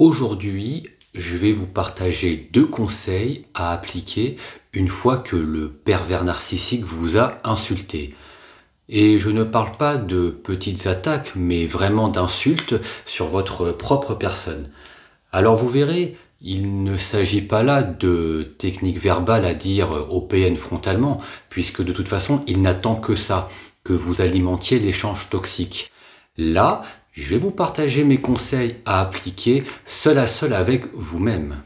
Aujourd'hui, je vais vous partager 2 conseils à appliquer une fois que le pervers narcissique vous a insulté. Et je ne parle pas de petites attaques, mais vraiment d'insultes sur votre propre personne. Alors vous verrez, il ne s'agit pas là de technique verbale à dire au PN frontalement, puisque de toute façon, il n'attend que ça, que vous alimentiez l'échange toxique. Là, je vais vous partager mes conseils à appliquer seul à seul avec vous-même.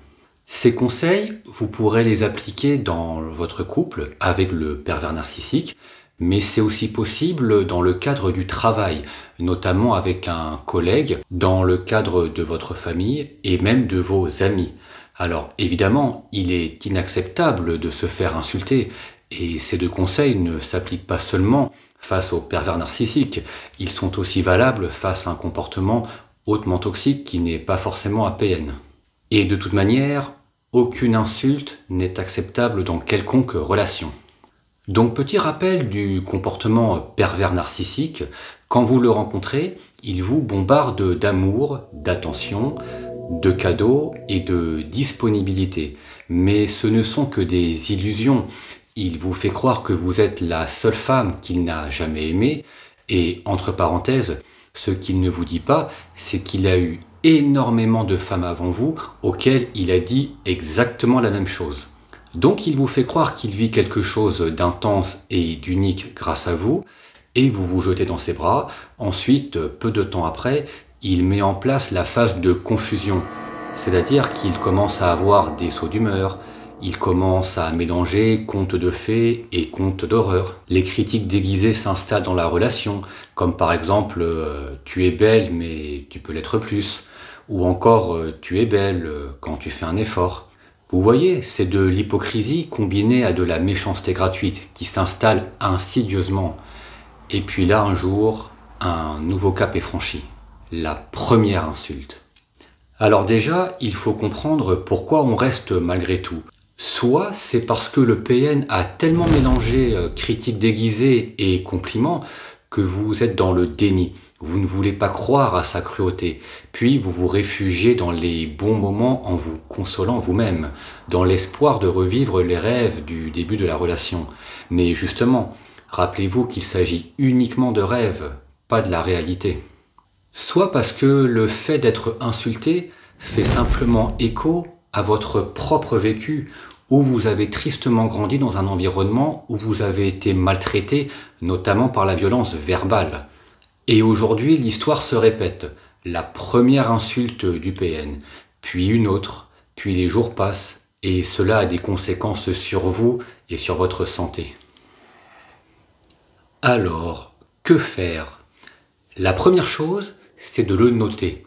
Ces conseils, vous pourrez les appliquer dans votre couple avec le pervers narcissique, mais c'est aussi possible dans le cadre du travail, notamment avec un collègue, dans le cadre de votre famille et même de vos amis. Alors évidemment, il est inacceptable de se faire insulter, et ces 2 conseils ne s'appliquent pas seulement face au pervers narcissique, ils sont aussi valables face à un comportement hautement toxique qui n'est pas forcément APN. Et de toute manière, aucune insulte n'est acceptable dans quelconque relation. Donc petit rappel du comportement pervers narcissique, quand vous le rencontrez, il vous bombarde d'amour, d'attention, de cadeaux et de disponibilité. Mais ce ne sont que des illusions. Il vous fait croire que vous êtes la seule femme qu'il n'a jamais aimée, et entre parenthèses, ce qu'il ne vous dit pas, c'est qu'il a eu énormément de femmes avant vous auxquelles il a dit exactement la même chose. Donc il vous fait croire qu'il vit quelque chose d'intense et d'unique grâce à vous, et vous vous jetez dans ses bras. Ensuite, peu de temps après, il met en place la phase de confusion, c'est-à-dire qu'il commence à avoir des sauts d'humeur, il commence à mélanger contes de fées et contes d'horreur. Les critiques déguisées s'installent dans la relation, comme par exemple tu es belle mais tu peux l'être plus », ou encore tu es belle quand tu fais un effort. Vous voyez, c'est de l'hypocrisie combinée à de la méchanceté gratuite qui s'installe insidieusement. Et puis là, un jour, un nouveau cap est franchi. La première insulte. Alors déjà, il faut comprendre pourquoi on reste malgré tout. Soit c'est parce que le PN a tellement mélangé critiques déguisées et compliments que vous êtes dans le déni. Vous ne voulez pas croire à sa cruauté. Puis vous vous réfugiez dans les bons moments en vous consolant vous-même, dans l'espoir de revivre les rêves du début de la relation. Mais justement, rappelez-vous qu'il s'agit uniquement de rêves, pas de la réalité. Soit parce que le fait d'être insulté fait simplement écho à votre propre vécu, où vous avez tristement grandi dans un environnement où vous avez été maltraité, notamment par la violence verbale. Et aujourd'hui, l'histoire se répète. La première insulte du PN, puis une autre, puis les jours passent, et cela a des conséquences sur vous et sur votre santé. Alors, que faire? La première chose, c'est de le noter.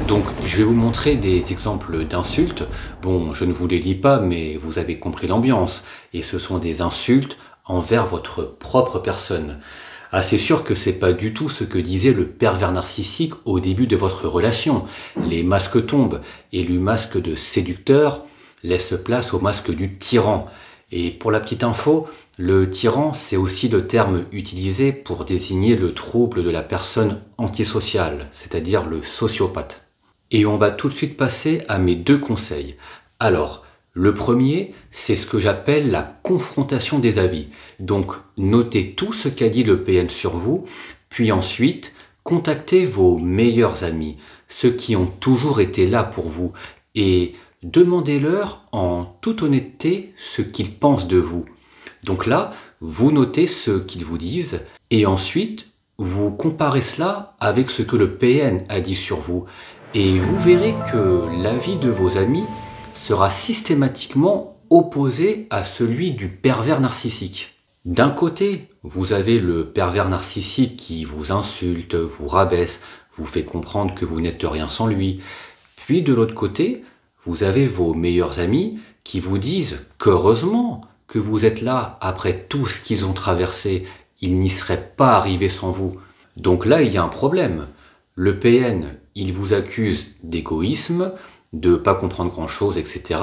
Donc, je vais vous montrer des exemples d'insultes. Bon, je ne vous les lis pas, mais vous avez compris l'ambiance. Et ce sont des insultes envers votre propre personne. Ah, c'est sûr que c'est pas du tout ce que disait le pervers narcissique au début de votre relation. Les masques tombent, et le masque de séducteur laisse place au masque du tyran. Et pour la petite info, le tyran, c'est aussi le terme utilisé pour désigner le trouble de la personne antisociale, c'est-à-dire le sociopathe. Et on va tout de suite passer à mes 2 conseils. Alors, le premier, c'est ce que j'appelle la confrontation des avis. Donc, notez tout ce qu'a dit le PN sur vous, puis ensuite, contactez vos meilleurs amis, ceux qui ont toujours été là pour vous, et demandez-leur en toute honnêteté ce qu'ils pensent de vous. Donc là, vous notez ce qu'ils vous disent, et ensuite, vous comparez cela avec ce que le PN a dit sur vous, et vous verrez que l'avis de vos amis sera systématiquement opposé à celui du pervers narcissique. D'un côté, vous avez le pervers narcissique qui vous insulte, vous rabaisse, vous fait comprendre que vous n'êtes rien sans lui. Puis de l'autre côté, vous avez vos meilleurs amis qui vous disent qu'heureusement que vous êtes là après tout ce qu'ils ont traversé, ils n'y seraient pas arrivés sans vous. Donc là, il y a un problème. Le PN, il vous accuse d'égoïsme, de ne pas comprendre grand-chose, etc.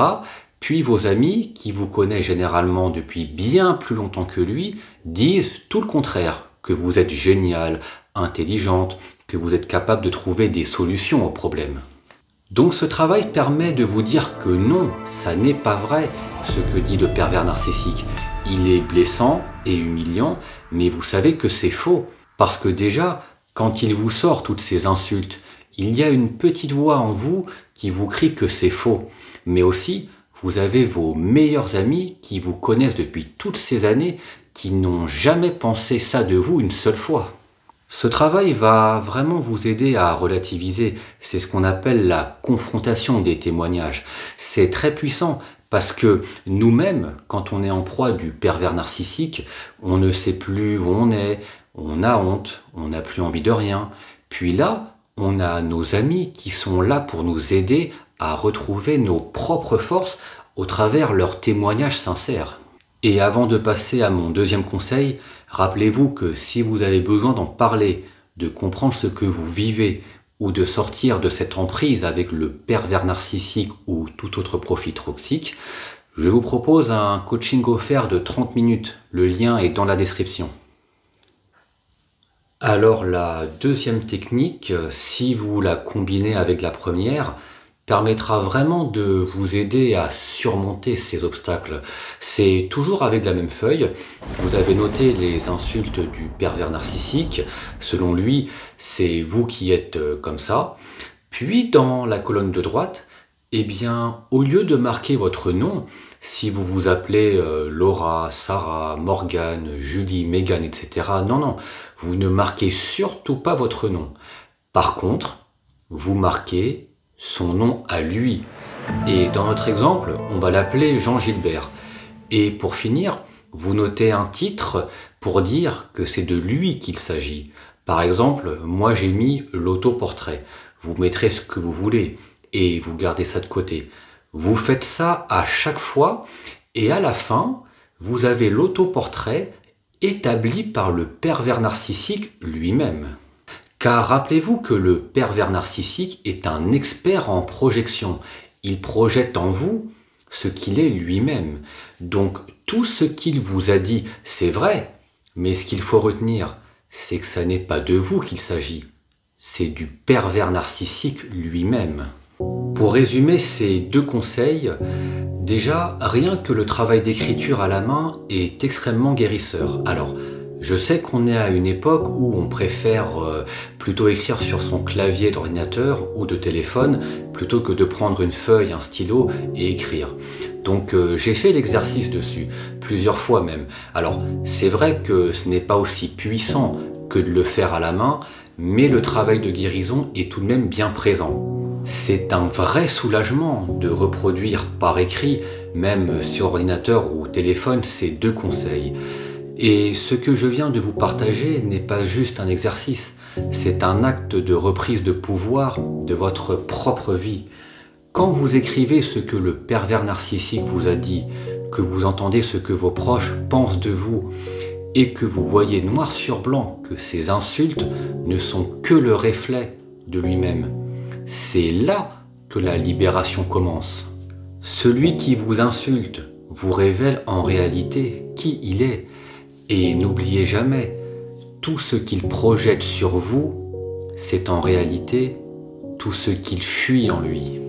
Puis vos amis, qui vous connaissent généralement depuis bien plus longtemps que lui, disent tout le contraire, que vous êtes génial, intelligente, que vous êtes capable de trouver des solutions aux problèmes. Donc ce travail permet de vous dire que non, ça n'est pas vrai ce que dit le pervers narcissique. Il est blessant et humiliant, mais vous savez que c'est faux. Parce que déjà, quand il vous sort toutes ces insultes, il y a une petite voix en vous qui vous crie que c'est faux. Mais aussi, vous avez vos meilleurs amis qui vous connaissent depuis toutes ces années, qui n'ont jamais pensé ça de vous une seule fois. Ce travail va vraiment vous aider à relativiser. C'est ce qu'on appelle la confrontation des témoignages. C'est très puissant parce que nous-mêmes, quand on est en proie du pervers narcissique, on ne sait plus où on a honte, on n'a plus envie de rien. Puis là, on a nos amis qui sont là pour nous aider à retrouver nos propres forces au travers leurs témoignages sincères. Et avant de passer à mon deuxième conseil, rappelez-vous que si vous avez besoin d'en parler, de comprendre ce que vous vivez ou de sortir de cette emprise avec le pervers narcissique ou tout autre profil toxique, je vous propose un coaching offert de 30 minutes. Le lien est dans la description. Alors la deuxième technique, si vous la combinez avec la première, permettra vraiment de vous aider à surmonter ces obstacles. C'est toujours avec la même feuille. Vous avez noté les insultes du pervers narcissique. Selon lui, c'est vous qui êtes comme ça. Puis dans la colonne de droite, eh bien, au lieu de marquer votre nom, si vous vous appelez Laura, Sarah, Morgane, Julie, Megan, etc., non, vous ne marquez surtout pas votre nom. Par contre, vous marquez son nom à lui. Et dans notre exemple, on va l'appeler Jean Gilbert. Et pour finir, vous notez un titre pour dire que c'est de lui qu'il s'agit. Par exemple, moi j'ai mis l'autoportrait. Vous mettrez ce que vous voulez et vous gardez ça de côté. Vous faites ça à chaque fois et à la fin, vous avez l'autoportrait établi par le pervers narcissique lui-même. Car rappelez-vous que le pervers narcissique est un expert en projection. Il projette en vous ce qu'il est lui-même. Donc tout ce qu'il vous a dit, c'est vrai, mais ce qu'il faut retenir, c'est que ça n'est pas de vous qu'il s'agit. C'est du pervers narcissique lui-même. Pour résumer ces deux conseils, déjà, rien que le travail d'écriture à la main est extrêmement guérisseur. Alors, je sais qu'on est à une époque où on préfère plutôt écrire sur son clavier d'ordinateur ou de téléphone plutôt que de prendre une feuille, un stylo et écrire. Donc j'ai fait l'exercice dessus, plusieurs fois même. Alors c'est vrai que ce n'est pas aussi puissant que de le faire à la main, mais le travail de guérison est tout de même bien présent. C'est un vrai soulagement de reproduire par écrit, même sur ordinateur ou téléphone, ces deux conseils. Et ce que je viens de vous partager n'est pas juste un exercice, c'est un acte de reprise de pouvoir de votre propre vie. Quand vous écrivez ce que le pervers narcissique vous a dit, que vous entendez ce que vos proches pensent de vous, et que vous voyez noir sur blanc que ces insultes ne sont que le reflet de lui-même, c'est là que la libération commence. Celui qui vous insulte vous révèle en réalité qui il est. Et n'oubliez jamais, tout ce qu'il projette sur vous, c'est en réalité tout ce qu'il fuit en lui.